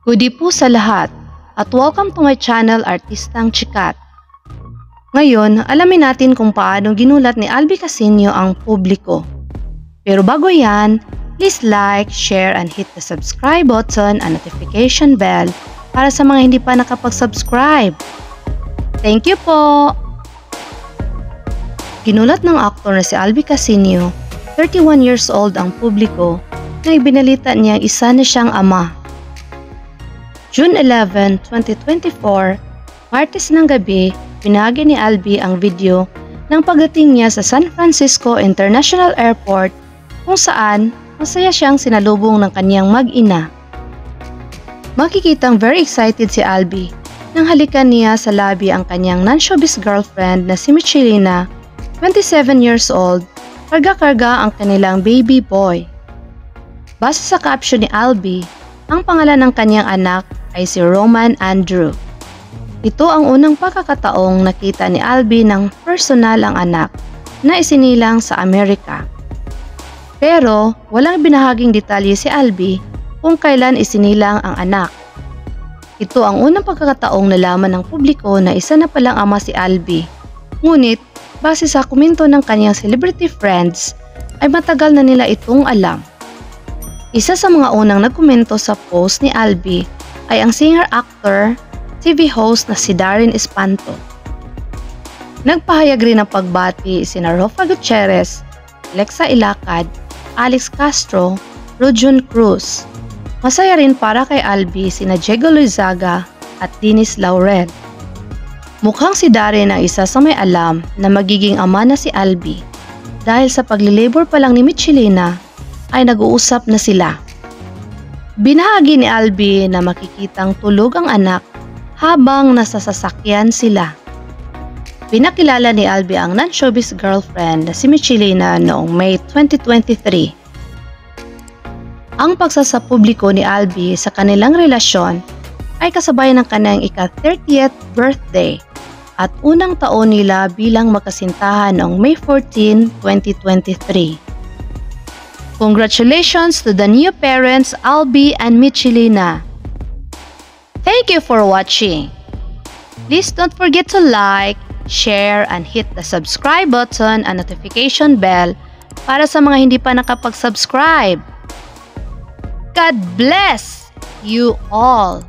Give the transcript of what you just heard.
Goodie po sa lahat at welcome to my channel Artistang Chikat. Ngayon, alamin natin kung paano ginulat ni Alby Casino ang publiko. Pero bago yan, please like, share, and hit the subscribe button and notification bell para sa mga hindi pa nakapag-subscribe. Thank you po! Ginulat ng aktor na si Alby Casino, 31 years old ang publiko, na ibinalita niya isa na siyang ama. June 11, 2024, Martes ng gabi, binahagi ni Alby ang video ng pagdating niya sa San Francisco International Airport kung saan masaya siyang sinalubong ng kaniyang mag-ina. Makikitang very excited si Alby nang halikan niya sa lobby ang kaniyang non-showbiz girlfriend na si Michelina, 27 years old, karga-karga ang kanilang baby boy. Base sa caption ni Alby, ang pangalan ng kaniyang anak ay si Roman Andrew. Ito ang unang pagkakataong nakita ni Alby ng personal ang anak na isinilang sa Amerika. Pero walang binahaging detalye si Alby kung kailan isinilang ang anak. Ito ang unang pagkakataong nalaman ng publiko na isa na palang ama si Alby. Ngunit base sa komento ng kanyang celebrity friends ay matagal na nila itong alam. Isa sa mga unang nagkomento sa post ni Alby ay ang singer-actor, TV host na si Darren Espanto. Nagpahayag rin ng pagbati sina Rofa Gutierrez, Alexa Ilacad, Alex Castro, Rujun Cruz. Masaya rin para kay Alby sina Diego Loizaga at Dennis Laurel. Mukhang si Darren ang isa sa may alam na magiging ama na si Alby dahil sa paglilabor pa lang ni Michelina ay nag-uusap na sila. Binahagi ni Alby na makikitang tulog ang anak habang nasa sasakyan sila. Pinakilala ni Alby ang non-showbiz girlfriend na si Michelina noong May 2023. Ang pagsasapubliko ni Alby sa kanilang relasyon ay kasabay ng kanyang ika-30th birthday at unang taon nila bilang magkasintahan noong May 14, 2023. Congratulations to the new parents Alby and Michelina. Thank you for watching. Please don't forget to like, share, and hit the subscribe button and notification bell para sa mga hindi pa nakapag-subscribe. God bless you all.